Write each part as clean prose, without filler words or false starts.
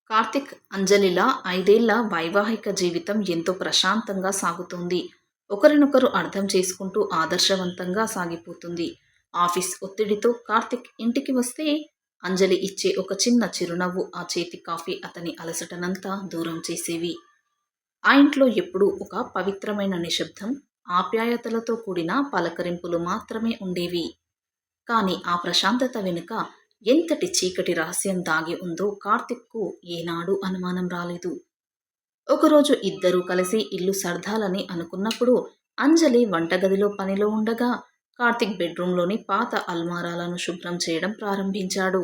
కార్తిక్, అంజలిల 5 ఏళ్ల వైవాహిక జీవితం ఎంతో ప్రశాంతంగా సాగుతోంది. ఒకరినొకరు అర్థం చేసుకుంటూ ఆదర్శవంతంగా సాగిపోతుంది. ఆఫీస్ ఒత్తిడితో కార్తిక్ ఇంటికి వస్తే అంజలి ఇచ్చే ఒక చిన్న చిరునవ్వు, ఆ చేతి కాఫీ అతని అలసటనంతా దూరం చేసేవి. ఆ ఇంట్లో ఎప్పుడూ ఒక పవిత్రమైన నిశ్శబ్దం, ఆప్యాయతలతో కూడిన పలకరింపులు మాత్రమే ఉండేవి. కానీ ఆ ప్రశాంతత వెనుక ఎంతటి చీకటి రహస్యం దాగి ఉందో కార్తిక్కు ఏనాడూ అనుమానం రాలేదు. ఒకరోజు ఇద్దరూ కలిసి ఇల్లు సర్దాలని అనుకున్నప్పుడు అంజలి వంటగదిలో పనిలో ఉండగా కార్తిక్ బెడ్రూంలోని పాత అల్మారాలను శుభ్రం చేయడం ప్రారంభించాడు.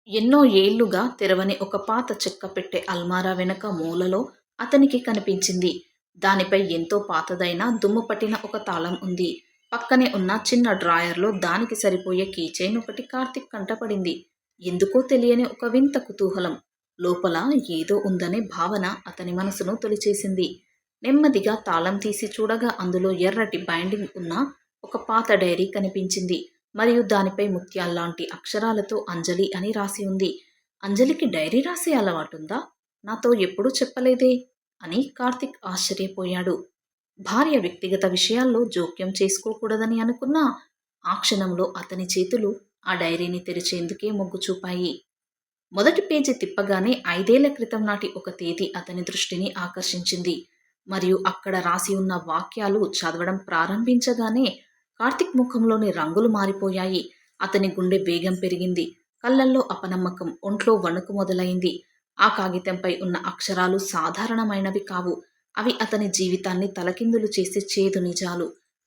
ఎన్నో ఏళ్లుగా తెరవని ఒక పాత చెక్క పెట్టె అల్మారా వెనక మూలలో అతనికి కనిపించింది. దానిపై ఎంతో పాతదైన దుమ్ము పట్టిన ఒక తాళం ఉంది. పక్కనే ఉన్న చిన్న డ్రాయర్లో దానికి సరిపోయే కీచైన్ ఒకటి కార్తిక్ కంటపడింది. ఎందుకో తెలియని ఒక వింత కుతూహలం, లోపల ఏదో ఉందనే భావన అతని మనసును తొలిచేసింది. నెమ్మదిగా తాళం తీసి చూడగా అందులో ఎర్రటి బైండింగ్ ఉన్న ఒక పాత డైరీ కనిపించింది. మరియు దానిపై ముత్యాల్లాంటి అక్షరాలతో అంజలి అని రాసి ఉంది. అంజలికి డైరీ రాసే అలవాటుందా? నాతో ఎప్పుడూ చెప్పలేదే అని కార్తిక్ ఆశ్చర్యపోయాడు. భార్య వ్యక్తిగత విషయాల్లో జోక్యం చేసుకోకూడదని అనుకున్నా ఆ క్షణంలో అతని చేతులు ఆ డైరీని తెరిచేందుకే మొగ్గు చూపాయి. మొదటి పేజీ తిప్పగానే 5 ఏళ్ల క్రితం నాటి ఒక తేదీ అతని దృష్టిని ఆకర్షించింది. మరియు అక్కడ రాసి ఉన్న వాక్యాలు చదవడం ప్రారంభించగానే కార్తిక్ ముఖంలోని రంగులు మారిపోయాయి. అతని గుండె వేగం పెరిగింది. కళ్ళల్లో అపనమ్మకం, ఒంట్లో వణుకు మొదలైంది. ఆ కాగితంపై ఉన్న అక్షరాలు సాధారణమైనవి కావు. అవి అతని జీవితాన్ని తలకిందులు చేసే చేదు నిజాలు.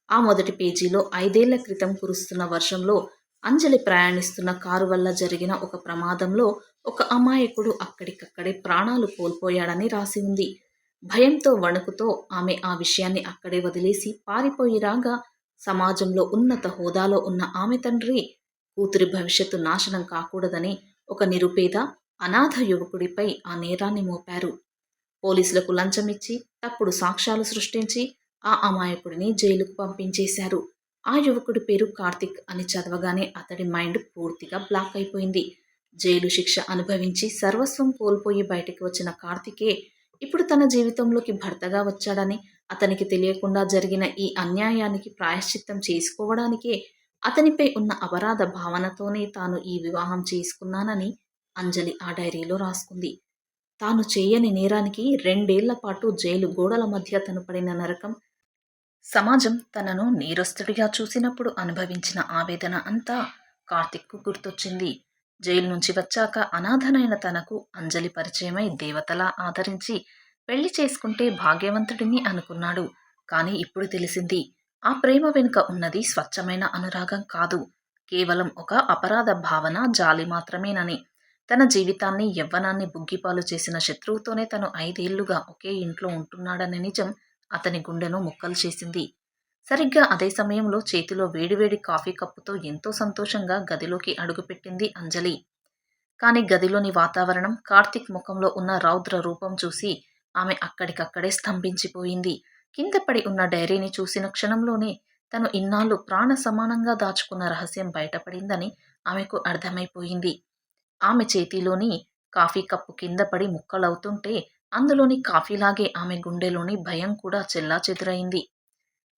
ఆ మొదటి పేజీలో 5 ఏళ్ల క్రితం కురుస్తున్న వర్షంలో అంజలి ప్రయాణిస్తున్న కారు వల్ల జరిగిన ఒక ప్రమాదంలో ఒక అమాయకుడు అక్కడికక్కడే ప్రాణాలు కోల్పోయాడని రాసి ఉంది. భయంతో, వణుకుతో ఆమె ఆ విషయాన్ని అక్కడే వదిలేసి పారిపోయి రాగా సమాజంలో ఉన్నత హోదాలో ఉన్న ఆమె తండ్రి కూతురి భవిష్యత్తు నాశనం కాకూడదని ఒక నిరుపేద, అనాథ యువకుడిపై ఆ నేరాన్ని మోపారు. పోలీసులకు లంచమిచ్చి తప్పుడు సాక్ష్యాలు సృష్టించి ఆ అమాయకుడిని జైలుకు పంపించేశారు. ఆ యువకుడి పేరు కార్తిక్ అని చదవగానే అతడి మైండ్ పూర్తిగా బ్లాక్ అయిపోయింది. జైలు శిక్ష అనుభవించి సర్వస్వం కోల్పోయి బయటికి వచ్చిన కార్తికే ఇప్పుడు తన జీవితంలోకి భర్తగా వచ్చాడని, అతనికి తెలియకుండా జరిగిన ఈ అన్యాయానికి ప్రాయశ్చిత్తం చేసుకోవడానికే అతనిపై ఉన్న అపరాధ భావనతోనే తాను ఈ వివాహం చేసుకున్నానని అంజలి ఆ డైరీలో రాసుకుంది. తాను చేయని నేరానికి 2 ఏళ్ల పాటు జైలు గోడల మధ్య తను పడిన నరకం, సమాజం తనను నేరస్తుడిగా చూసినప్పుడు అనుభవించిన ఆవేదన అంతా కార్తిక్కు గుర్తొచ్చింది. జైలు నుంచి వచ్చాక అనాథనైన తనకు అంజలి పరిచయమై దేవతలా ఆదరించి పెళ్లి చేసుకుంటే భాగ్యవంతుడిని అనుకున్నాడు. కానీ ఇప్పుడు తెలిసింది, ఆ ప్రేమ వెనుక ఉన్నది స్వచ్ఛమైన అనురాగం కాదు, కేవలం ఒక అపరాధ భావన, జాలి మాత్రమేనని. తన జీవితాన్ని, యవ్వనాన్ని బుగ్గిపాలు చేసిన శత్రువుతోనే తను 5 ఏళ్లుగా ఒకే ఇంట్లో ఉంటున్నాడనే నిజం అతని గుండెను ముక్కలు చేసింది. సరిగ్గా అదే సమయంలో చేతిలో వేడివేడి కాఫీ కప్పుతో ఎంతో సంతోషంగా గదిలోకి అడుగుపెట్టింది అంజలి. కాని గదిలోని వాతావరణం, కార్తిక్ ముఖంలో ఉన్న రౌద్ర రూపం చూసి ఆమె అక్కడికక్కడే స్తంభించిపోయింది. కింద పడి ఉన్న డైరీని చూసిన క్షణంలోనే తను ఇన్నాళ్లు ప్రాణ సమానంగా దాచుకున్న రహస్యం బయటపడిందని ఆమెకు అర్థమైపోయింది. ఆమె చేతిలోని కాఫీ కప్పు కింద పడి ముక్కలవుతుంటే అందులోని కాఫీలాగే ఆమె గుండెలోని భయం కూడా చెల్లాచెదురైంది.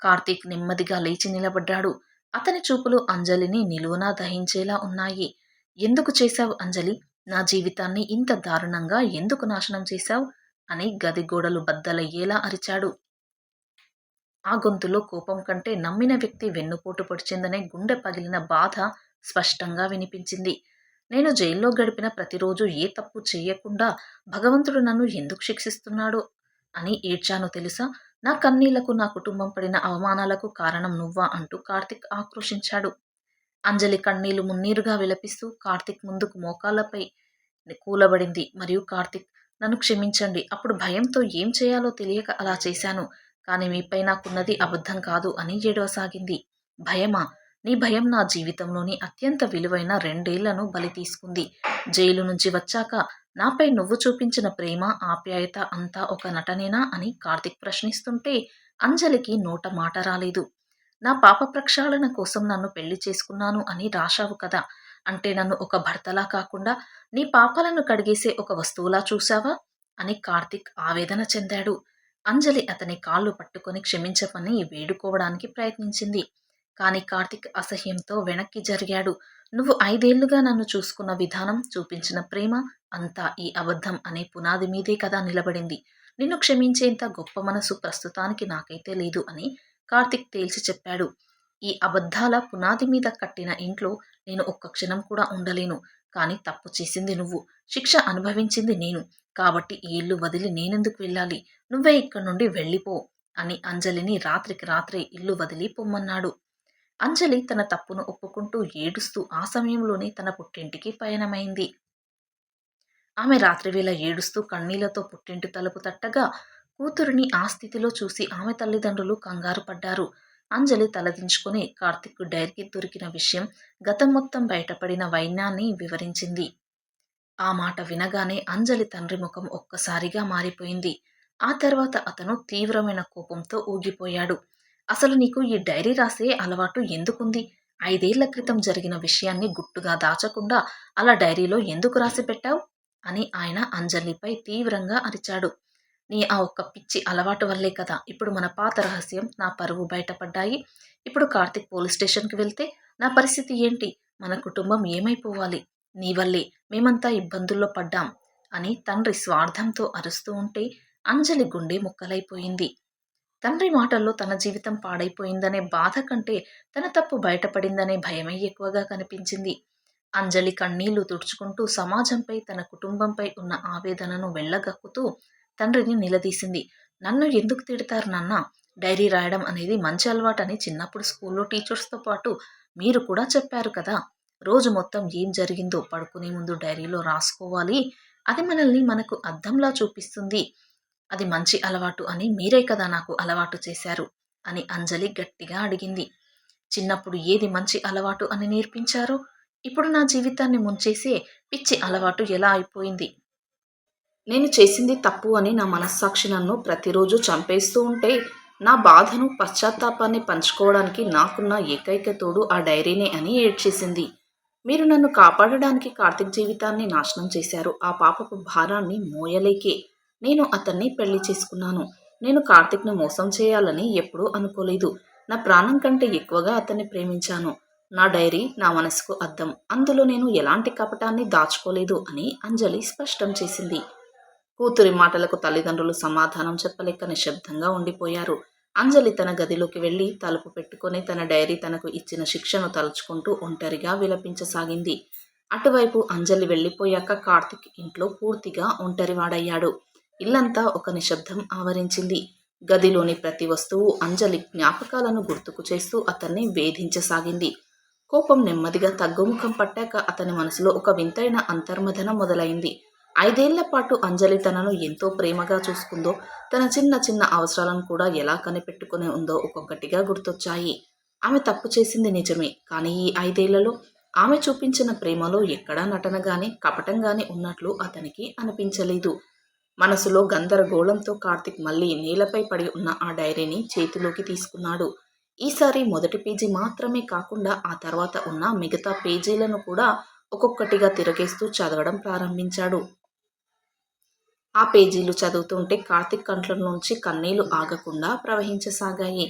కార్తీక్ నెమ్మదిగా లేచి నిలబడ్డాడు. అతని చూపులు అంజలిని నిలువునా దహించేలా ఉన్నాయి. ఎందుకు చేశావు అంజలి? నా జీవితాన్ని ఇంత దారుణంగా ఎందుకు నాశనం చేశావు? అని గది గోడలు బద్దలయ్యేలా అరిచాడు. ఆ గొంతులో కోపం కంటే నమ్మిన వ్యక్తి వెన్నుపోటు పొడిచిందనే గుండె పగిలిన బాధ స్పష్టంగా వినిపించింది. నేను జైల్లో గడిపిన ప్రతిరోజు ఏ తప్పు చెయ్యకుండా భగవంతుడు నన్ను ఎందుకు శిక్షిస్తున్నాడో అని ఏడ్చాను తెలుసా? నా కన్నీళ్లకు, నా కుటుంబం పడిన అవమానాలకు కారణం నువ్వా అంటూ కార్తిక్ ఆక్రోశించాడు. అంజలి కన్నీళ్లు మున్నీరుగా విలపిస్తూ కార్తిక్ ముందుకు మోకాళ్లపై కూలబడింది. మరియు కార్తిక్, నన్ను క్షమించండి. అప్పుడు భయంతో ఏం చేయాలో తెలియక అలా చేశాను. కానీ మీపై నాకున్నది అబద్ధం కాదు అని ఏడవసాగింది. భయమా? నీ భయం నా జీవితంలోని అత్యంత విలువైన 2 ఏళ్లను బలి తీసుకుంది. జైలు నుంచి వచ్చాక నాపై నువ్వు చూపించిన ప్రేమ, ఆప్యాయత అంతా ఒక నటనేనా అని కార్తిక్ ప్రశ్నిస్తుంటే అంజలికి నోట మాట రాలేదు. నా పాప ప్రక్షాళన కోసం నన్ను పెళ్లి చేసుకున్నాను అని రాశావు కదా, అంటే నన్ను ఒక భర్తలా కాకుండా నీ పాపాలను కడిగేసే ఒక వస్తువులా చూశావా అని కార్తిక్ ఆవేదన చెందాడు. అంజలి అతని కాళ్ళు పట్టుకొని క్షమించమని వేడుకోవడానికి ప్రయత్నించింది. కానీ కార్తిక్ అసహ్యంతో వెనక్కి జరిగాడు. నువ్వు 5 ఏళ్లుగా నన్ను చూసుకున్న విధానం, చూపించిన ప్రేమ అంతా ఈ అబద్ధం అనే పునాది మీదే కదా నిలబడింది. నిన్ను క్షమించేంత గొప్ప మనసు ప్రస్తుతానికి నాకైతే లేదు అని కార్తిక్ తేల్చి చెప్పాడు. ఈ అబద్ధాల పునాది మీద కట్టిన ఇంట్లో నేను ఒక్క క్షణం కూడా ఉండలేను. కానీ తప్పు చేసింది నువ్వు, శిక్ష అనుభవించింది నేను. కాబట్టి ఈ ఇల్లు వదిలి నేనెందుకు వెళ్ళాలి? నువ్వే ఇక్కడి నుండి వెళ్ళిపో అని అంజలిని రాత్రికి రాత్రే ఇల్లు వదిలి పొమ్మన్నాడు. అంజలి తన తప్పును ఒప్పుకుంటూ ఏడుస్తూ ఆ సమయంలోనే తన పుట్టింటికి పయనమైంది. ఆమె రాత్రివేళ ఏడుస్తూ కన్నీళ్లతో పుట్టింటి తలుపు తట్టగా కూతురిని ఆ స్థితిలో చూసి ఆమె తల్లిదండ్రులు కంగారు పడ్డారు. అంజలి తలదించుకుని కార్తిక్ డైరీకి దొరికిన విషయం, గతం మొత్తం బయటపడిన వైనాన్ని వివరించింది. ఆ మాట వినగానే అంజలి తండ్రి ముఖం ఒక్కసారిగా మారిపోయింది. ఆ తర్వాత అతను తీవ్రమైన కోపంతో ఊగిపోయాడు. అసలు నీకు ఈ డైరీ రాసే అలవాటు ఎందుకుంది? 5 ఏళ్ల క్రితం జరిగిన విషయాన్ని గుట్టుగా దాచకుండా అలా డైరీలో ఎందుకు రాసి పెట్టావు అని ఆయన అంజలిపై తీవ్రంగా అరిచాడు. నీ ఆ ఒక్క పిచ్చి అలవాటు వల్లే కదా ఇప్పుడు మన పాత రహస్యం, నా పరువు బయటపడ్డాయి. ఇప్పుడు కార్తిక్ పోలీస్ స్టేషన్కి వెళ్తే నా పరిస్థితి ఏంటి? మన కుటుంబం ఏమైపోవాలి? నీ వల్లే మేమంతా ఇబ్బందుల్లో పడ్డాం అని తండ్రి స్వార్థంతో అరుస్తూ ఉంటే అంజలి గుండె ముక్కలైపోయింది. తండ్రి మాటల్లో తన జీవితం పాడైపోయిందనే బాధ కంటే తన తప్పు బయటపడిందనే భయమే ఎక్కువగా కనిపించింది. అంజలి కన్నీళ్లు తుడుచుకుంటూ సమాజంపై, తన కుటుంబంపై ఉన్న ఆవేదనను వెళ్ళగక్కుతూ తండ్రిని నిలదీసింది. నన్ను ఎందుకు తిడతారు నాన్న? డైరీ రాయడం అనేది మంచి అలవాటని చిన్నప్పుడు స్కూల్లో టీచర్స్తో పాటు మీరు కూడా చెప్పారు కదా. రోజు మొత్తం ఏం జరిగిందో పడుకునే ముందు డైరీలో రాసుకోవాలి. అది మనల్ని మనకు అద్దంలా చూపిస్తుంది. అది మంచి అలవాటు అని మీరే కదా నాకు అలవాటు చేశారు అని అంజలి గట్టిగా అడిగింది. చిన్నప్పుడు ఏది మంచి అలవాటు అని నేర్పించారో ఇప్పుడు నా జీవితాన్ని ముంచేసే పిచ్చి అలవాటు ఎలా అయిపోయింది? నేను చేసింది తప్పు అని నా మనస్సాక్షి నన్ను ప్రతిరోజు చంపేస్తూ ఉంటే నా బాధను, పశ్చాత్తాపాన్ని పంచుకోవడానికి నాకున్న ఏకైక తోడు ఆ డైరీనే అని ఏడ్చేసింది. మీరు నన్ను కాపాడడానికి కార్తిక్ జీవితాన్ని నాశనం చేశారు. ఆ పాపపు భారాన్ని మోయలేకే నేను అతన్ని పెళ్లి చేసుకున్నాను. నేను కార్తిక్ను మోసం చేయాలని ఎప్పుడూ అనుకోలేదు. నా ప్రాణం కంటే ఎక్కువగా అతన్ని ప్రేమించాను. నా డైరీ నా మనసుకు అద్దం. అందులో నేను ఎలాంటి కపటాన్ని దాచుకోలేదు అని అంజలి స్పష్టం చేసింది. కూతురి మాటలకు తల్లిదండ్రులు సమాధానం చెప్పలేక నిశ్శబ్దంగా ఉండిపోయారు. అంజలి తన గదిలోకి వెళ్లి తలుపు పెట్టుకుని తన డైరీ తనకు ఇచ్చిన శిక్షను తలుచుకుంటూ ఒంటరిగా విలపించసాగింది. అటువైపు అంజలి వెళ్లిపోయాక కార్తిక్ ఇంట్లో పూర్తిగా ఒంటరివాడయ్యాడు. ఇల్లంతా ఒక నిశ్శబ్దం ఆవరించింది. గదిలోని ప్రతి వస్తువు అంజలి జ్ఞాపకాలను గుర్తుకు చేస్తూ అతన్ని వేధించసాగింది. కోపం నెమ్మదిగా తగ్గుముఖం పట్టాక అతని మనసులో ఒక వింతైన అంతర్మథనం మొదలైంది. 5 ఏళ్ల పాటు అంజలి తనను ఎంతో ప్రేమగా చూసుకుందో, తన చిన్న చిన్న అవసరాలను కూడా ఎలా కనిపెట్టుకుని ఉందో ఒక్కొక్కటిగా గుర్తొచ్చాయి. ఆమె తప్పు చేసింది నిజమే, కానీ ఈ 5 ఏళ్లలో ఆమె చూపించిన ప్రేమలో ఎక్కడా నటనగాని, కపటంగాని ఉన్నట్లు అతనికి అనిపించలేదు. మనసులో గందరగోళంతో కార్తిక్ మళ్ళీ నేలపై పడి ఉన్న ఆ డైరీని చేతిలోకి తీసుకున్నాడు. ఈసారి మొదటి పేజీ మాత్రమే కాకుండా ఆ తర్వాత ఉన్న మిగతా పేజీలను కూడా ఒక్కొక్కటిగా తిరగేస్తూ చదవడం ప్రారంభించాడు. ఆ పేజీలు చదువుతుంటే కార్తిక్ కంట్ల నుంచి కన్నీళ్లు ఆగకుండా ప్రవహించసాగాయి.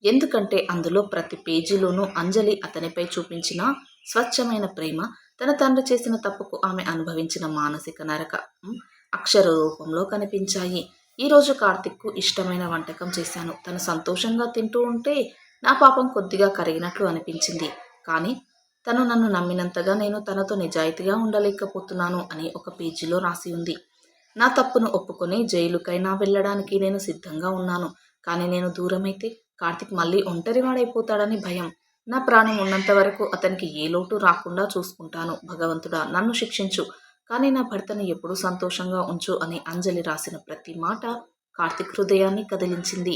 ఎందుకంటే అందులో ప్రతి పేజీలోనూ అంజలి అతనిపై చూపించిన స్వచ్ఛమైన ప్రేమ, తన తండ్రి చేసిన తప్పుకు ఆమె అనుభవించిన మానసిక నరకం అక్షర రూపంలో కనిపించాయి. ఈరోజు కార్తిక్కు ఇష్టమైన వంటకం చేశాను. తను సంతోషంగా తింటూ ఉంటే నా పాపం కొద్దిగా కరిగినట్లు అనిపించింది. కానీ తను నన్ను నమ్మినంతగా నేను తనతో నిజాయితీగా ఉండలేకపోతున్నాను అని ఒక పేజీలో రాసి ఉంది. నా తప్పును ఒప్పుకొని జైలుకైనా వెళ్ళడానికి నేను సిద్ధంగా ఉన్నాను. కానీ నేను దూరమైతే కార్తిక్ మళ్ళీ ఒంటరివాడైపోతాడని భయం. నా ప్రాణం ఉన్నంత వరకు అతనికి ఏ లోటు రాకుండా చూసుకుంటాను. భగవంతుడా, నన్ను శిక్షించు, కానీ నా భర్తను ఎప్పుడూ సంతోషంగా ఉంచు అని అంజలి రాసిన ప్రతి మాట కార్తిక్ హృదయాన్ని కదిలించింది.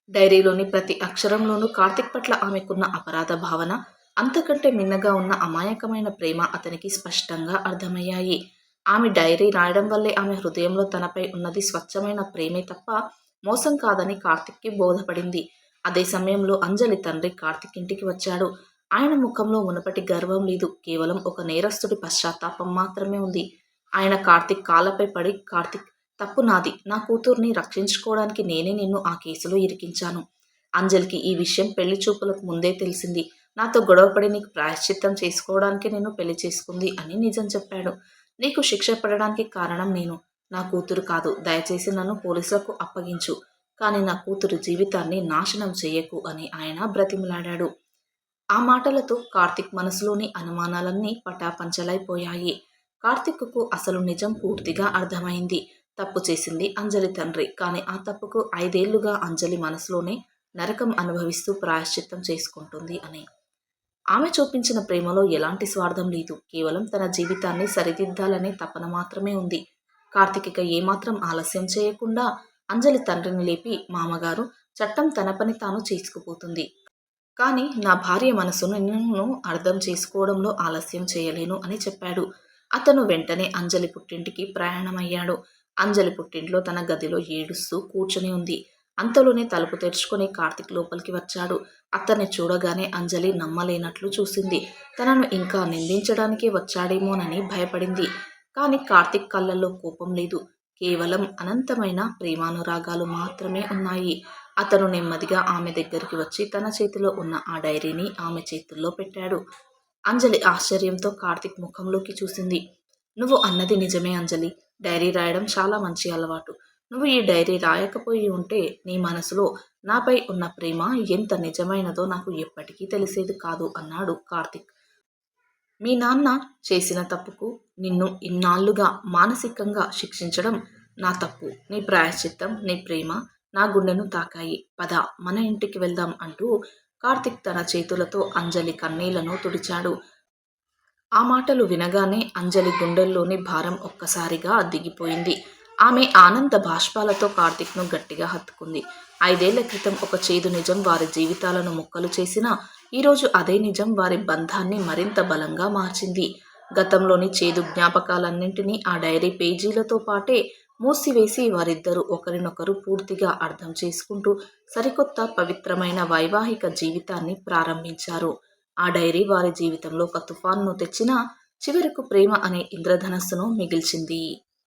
డైరీలోని ప్రతి అక్షరంలోనూ కార్తిక్ పట్ల ఆమెకున్న అపరాధ భావన, అంతకంటే మిన్నగా ఉన్న అమాయకమైన ప్రేమ అతనికి స్పష్టంగా అర్థమయ్యాయి. ఆమె డైరీ రాయడం వల్లే ఆమె హృదయంలో తనపై ఉన్నది స్వచ్ఛమైన ప్రేమే తప్ప మోసం కాదని కార్తిక్కి బోధపడింది. అదే సమయంలో అంజలి తండ్రి కార్తిక్ ఇంటికి వచ్చాడు. ఆయన ముఖంలో మునుపటి గర్వం లేదు. కేవలం ఒక నేరస్తుడి పశ్చాత్తాపం మాత్రమే ఉంది. ఆయన కార్తీక్ కాళ్ళపై పడి, కార్తీక్, తప్పు నాది. నా కూతుర్ని రక్షించుకోవడానికి నేనే నిన్ను ఆ కేసులో ఇరికించాను. అంజలికి ఈ విషయం పెళ్లి చూపులకు ముందే తెలిసింది. నాతో గొడవపడి నీకు ప్రాయశ్చిత్తం చేసుకోవడానికే నిన్ను పెళ్లి చేసుకుంది అని నిజం చెప్పాడు. నీకు శిక్ష పడడానికి కారణం నేను, నా కూతురు కాదు. దయచేసి నన్ను పోలీసులకు అప్పగించు. కానీ నా కూతురు జీవితాన్ని నాశనం చెయ్యకు అని ఆయన బ్రతిమిలాడాడు. ఆ మాటలతో కార్తీక్ మనసులోని అనుమానాలన్నీ పటాపంచలైపోయాయి. కార్తీక్కు అసలు నిజం పూర్తిగా అర్థమైంది. తప్పు చేసింది అంజలి తండ్రి. కానీ ఆ తప్పుకు 5 ఏళ్లుగా అంజలి మనసులోనే నరకం అనుభవిస్తూ ప్రాయశ్చిత్తం చేసుకుంటుంది అని. ఆమె చూపించిన ప్రేమలో ఎలాంటి స్వార్థం లేదు. కేవలం తన జీవితాన్ని సరిదిద్దాలనే తపన మాత్రమే ఉంది. కార్తీక్ ఇక ఏమాత్రం ఆలస్యం చేయకుండా అంజలి తండ్రిని లేపి, మామగారు, చట్టం తన పని తాను చేసుకుపోతుంది. కానీ నా భార్య మనసును నేను అర్థం చేసుకోవడంలో ఆలస్యం చేయలేను అని చెప్పాడు. అతను వెంటనే అంజలి పుట్టింటికి ప్రయాణమయ్యాడు. అంజలి పుట్టింట్లో తన గదిలో ఏడుస్తూ కూర్చుని ఉంది. అంతలోనే తలుపు తెరుచుకొని కార్తీక్ లోపలికి వచ్చాడు. అతన్ని చూడగానే అంజలి నమ్మలేనట్లు చూసింది. తనను ఇంకా నిందించడానికి వచ్చాడేమోనని భయపడింది. కానీ కార్తీక్ కళ్ళల్లో కోపం లేదు. కేవలం అనంతమైన ప్రేమానురాగాలు మాత్రమే ఉన్నాయి. అతను నెమ్మదిగా ఆమె దగ్గరికి వచ్చి తన చేతిలో ఉన్న ఆ డైరీని ఆమె చేతుల్లో పెట్టాడు. అంజలి ఆశ్చర్యంతో కార్తీక్ ముఖంలోకి చూసింది. నువ్వు అన్నది నిజమే అంజలి. డైరీ రాయడం చాలా మంచి అలవాటు. నువ్వు ఈ డైరీ రాయకపోయి ఉంటే నీ మనసులో నాపై ఉన్న ప్రేమ ఎంత నిజమైనదో నాకు ఎప్పటికీ తెలిసేది కాదు అన్నాడు కార్తీక్. మీ నాన్న చేసిన తప్పుకు నిన్ను ఇన్నాళ్లుగా మానసికంగా శిక్షించడం నా తప్పు. నీ ప్రాయశ్చిత్తం, నీ ప్రేమ నా గుండెను తాకాయి. పద, మన ఇంటికి వెళ్దాం అంటూ కార్తీక్ తన చేతులతో అంజలి కన్నీళ్లను తుడిచాడు. ఆ మాటలు వినగానే అంజలి గుండెల్లోని భారం ఒక్కసారిగా దిగిపోయింది. ఆమె ఆనంద బాష్పాలతో కార్తీక్ను గట్టిగా హత్తుకుంది. 5 ఏళ్ల క్రితం ఒక చేదు నిజం వారి జీవితాలను ముక్కలు చేసినా ఈరోజు అదే నిజం వారి బంధాన్ని మరింత బలంగా మార్చింది. గతంలోని చేదు జ్ఞాపకాలన్నింటినీ ఆ డైరీ పేజీలతో పాటే మూసివేసి వారిద్దరూ ఒకరినొకరు పూర్తిగా అర్థం చేసుకుంటూ సరికొత్త పవిత్రమైన వైవాహిక జీవితాన్ని ప్రారంభించారు. ఆ డైరీ వారి జీవితంలో ఒక తుఫాన్ను తెచ్చినా చివరకు ప్రేమ అనే ఇంద్రధనస్సును మిగిల్చింది.